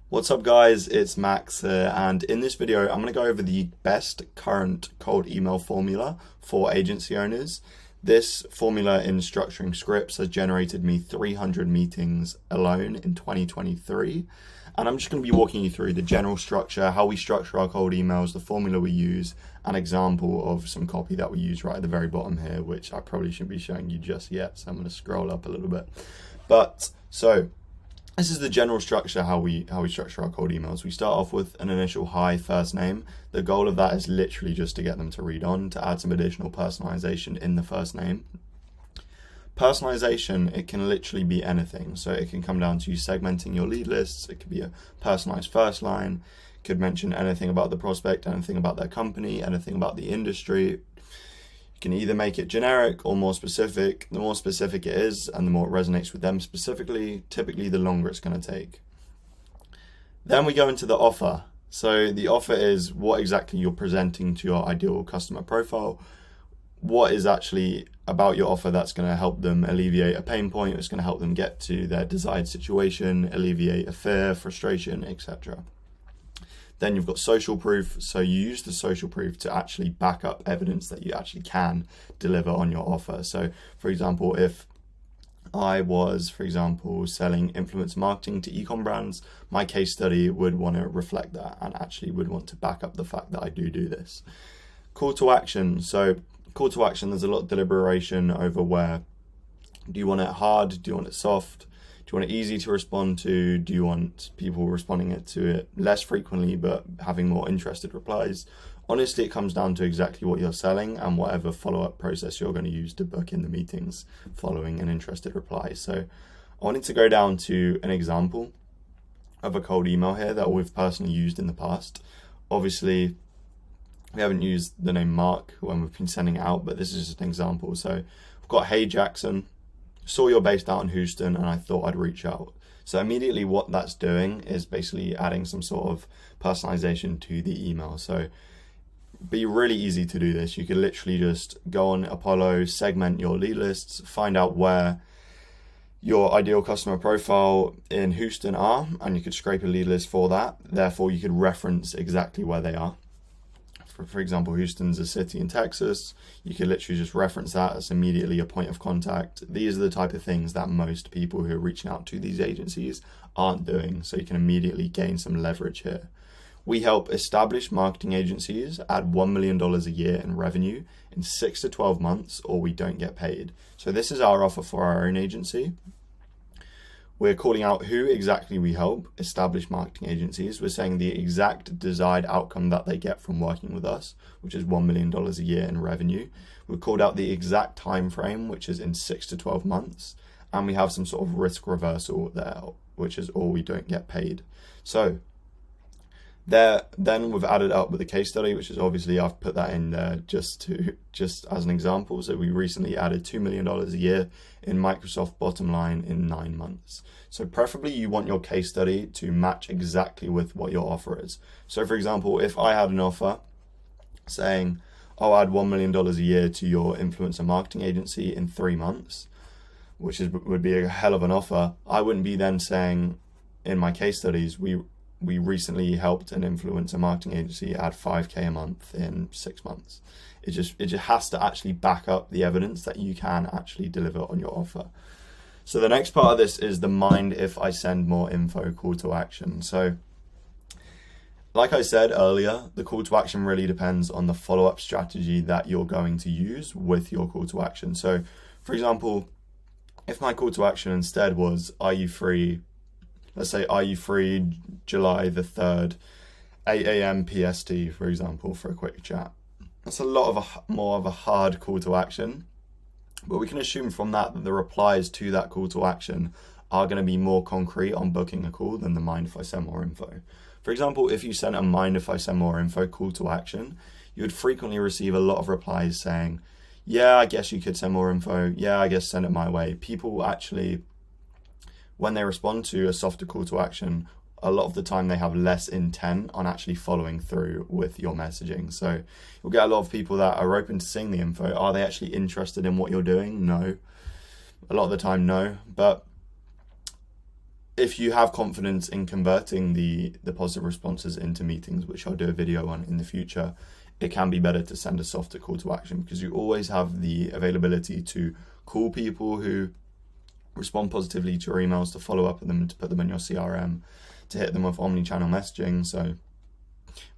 What's up guys, it's Max here, and in this video I'm going to go over the best current cold email formula for agency owners. This formula in structuring scripts has generated me 300 meetings alone in 2023, and I'm just going to be walking you through the general structure, how we structure our cold emails, the formula we use, an example of some copy that we use right at the very bottom here, which I probably shouldn't be showing you just yet, so I'm going to scroll up a little bit. This is the general structure, how we structure our cold emails. We start off with an initial hi first name. The goal of that is literally just to get them to read on, to add some additional personalization in the first name. Personalization, it can literally be anything. So it can come down to segmenting your lead lists. It could be a personalized first line. It could mention anything about the prospect, anything about their company, anything about the industry. You can either make it generic or more specific. The more specific it is and the more it resonates with them specifically, typically the longer it's going to take. Then we go into the offer. So the offer is what exactly you're presenting to your ideal customer profile. What is actually about your offer that's going to help them alleviate a pain point, it's going to help them get to their desired situation, alleviate a fear, frustration, etc. Then you've got social proof. So you use the social proof to actually back up evidence that you actually can deliver on your offer. So for example, if I was, selling influencer marketing to e-com brands, my case study would want to reflect that and actually would want to back up the fact that I do this. Call to action. So call to action, there's a lot of deliberation over where do you want it hard? Do you want it soft? Do you want it easy to respond to? Do you want people responding to it less frequently but having more interested replies? Honestly, it comes down to exactly what you're selling and whatever follow-up process you're going to use to book in the meetings following an interested reply. So I wanted to go down to an example of a cold email here that we've personally used in the past. Obviously, we haven't used the name Mark when we've been sending it out, but this is just an example. So we've got, hey Jackson, saw you're based out in Houston and I thought I'd reach out. So immediately what that's doing is basically adding some sort of personalization to the email. So be really easy to do this. You could literally just go on Apollo, segment your lead lists, find out where your ideal customer profile in Houston are, and you could scrape a lead list for that. Therefore, you could reference exactly where they are. For example, Houston's a city in Texas. You could literally just reference that as immediately a point of contact. These are the type of things that most people who are reaching out to these agencies aren't doing. So you can immediately gain some leverage here. We help established marketing agencies add $1 million a year in revenue in 6 to 12 months, or we don't get paid. So this is our offer for our own agency. We're calling out who exactly we help, established marketing agencies. We're saying the exact desired outcome that they get from working with us, which is $1 million a year in revenue. We've called out the exact time frame, which is in 6 to 12 months. And we have some sort of risk reversal there, which is all we don't get paid. So then we've added up with a case study, which is obviously I've put that in there just as an example. So we recently added $2 million a year in Microsoft bottom line in 9 months. So preferably you want your case study to match exactly with what your offer is. So for example, if I had an offer saying, I'll add $1 million a year to your influencer marketing agency in 3 months, would be a hell of an offer. I wouldn't be then saying in my case studies, we recently helped an influencer marketing agency add 5K a month in 6 months. It just has to actually back up the evidence that you can actually deliver on your offer. So the next part of this is the mind if I send more info call to action. So like I said earlier, the call to action really depends on the follow-up strategy that you're going to use with your call to action. So for example, if my call to action instead was, are you free? Let's say, are you free July the 3rd, 8 a.m. PST, for example, for a quick chat. That's a lot more of a hard call to action, but we can assume from that the replies to that call to action are going to be more concrete on booking a call than the mind if I send more info. For example, if you sent a mind if I send more info call to action, you would frequently receive a lot of replies saying, yeah, I guess you could send more info. Yeah, I guess send it my way. People actually, when they respond to a softer call to action, a lot of the time they have less intent on actually following through with your messaging. So you'll get a lot of people that are open to seeing the info. Are they actually interested in what you're doing? No. A lot of the time, no. But if you have confidence in converting the positive responses into meetings, which I'll do a video on in the future, it can be better to send a softer call to action, because you always have the availability to call people who respond positively to your emails, to follow up with them, to put them in your CRM, to hit them with omni-channel messaging. So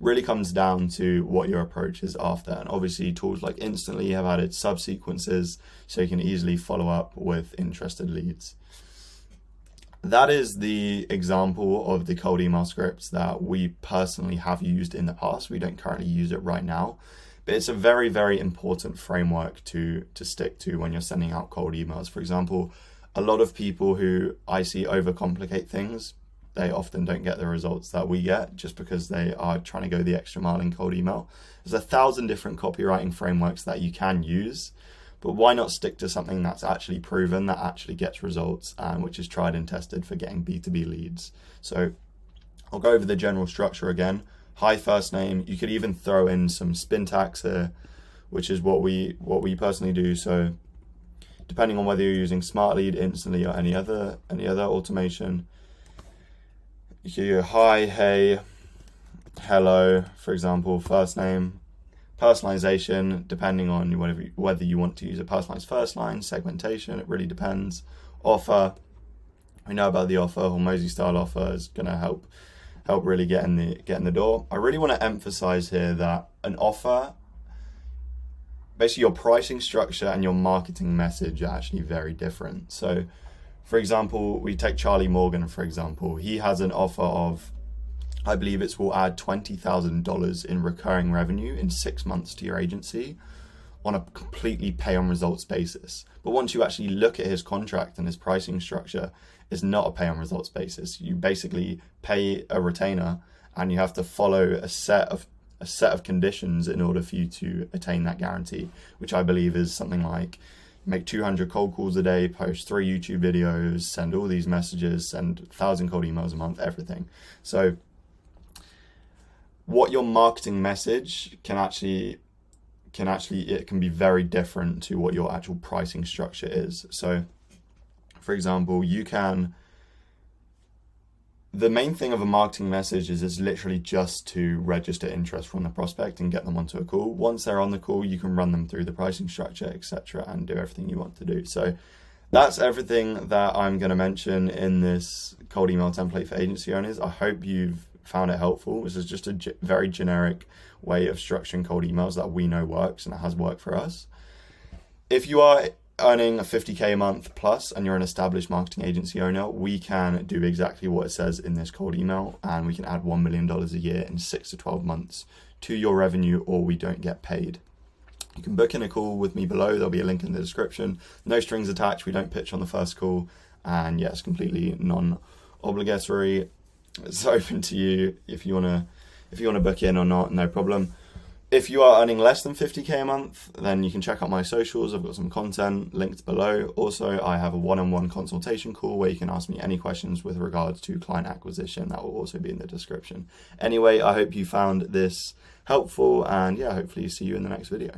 really comes down to what your approach is after. And obviously tools like Instantly have added subsequences, so you can easily follow up with interested leads. That is the example of the cold email scripts that we personally have used in the past. We don't currently use it right now, but it's a very, very important framework to stick to when you're sending out cold emails. For example, a lot of people who I see overcomplicate things, they often don't get the results that we get just because they are trying to go the extra mile in cold email. There's 1,000 different copywriting frameworks that you can use, but why not stick to something that's actually proven, that actually gets results, and which is tried and tested for getting B2B leads. So I'll go over the general structure again. Hi, first name. You could even throw in some spin tags here, which is what we personally do. So depending on whether you're using Smart Lead, Instantly, or any other automation, you can do hi, hey, hello, for example, first name. Personalization, depending on whether you want to use a personalized first line, segmentation, it really depends. Offer, we know about the offer. Hormozy style offer is going to help really get in the door. I really want to emphasize here that an offer, basically your pricing structure and your marketing message are actually very different. So for example, we take Charlie Morgan, for example. He has an offer of, I believe it will add $20,000 in recurring revenue in 6 months to your agency on a completely pay on results basis. But once you actually look at his contract and his pricing structure, it's not a pay on results basis. You basically pay a retainer and you have to follow a set of conditions in order for you to attain that guarantee, which I believe is something like make 200 cold calls a day, post 3 YouTube videos, send all these messages, send 1,000 cold emails a month, everything. So what your marketing message it can be very different to what your actual pricing structure is. So for example, the main thing of a marketing message is it's literally just to register interest from the prospect and get them onto a call. Once they're on the call, you can run them through the pricing structure, etc., and do everything you want to do. So that's everything that I'm going to mention in this cold email template for agency owners. I hope you've found it helpful. This is just a very generic way of structuring cold emails that we know works, and it has worked for us. If you are earning a 50K a month plus and you're an established marketing agency owner, we can do exactly what it says in this cold email, and we can add $1 million a year in 6 to 12 months to your revenue, or we don't get paid. You can book in a call with me below. There'll be a link in the description. No strings attached. We don't pitch on the first call, and yeah, it's completely non-obligatory. It's open to you if you wanna book in or not, no problem. If you are earning less than 50K a month, then you can check out my socials. I've got some content linked below. Also, I have a one-on-one consultation call where you can ask me any questions with regards to client acquisition. That will also be in the description. Anyway, I hope you found this helpful, and yeah, hopefully see you in the next video.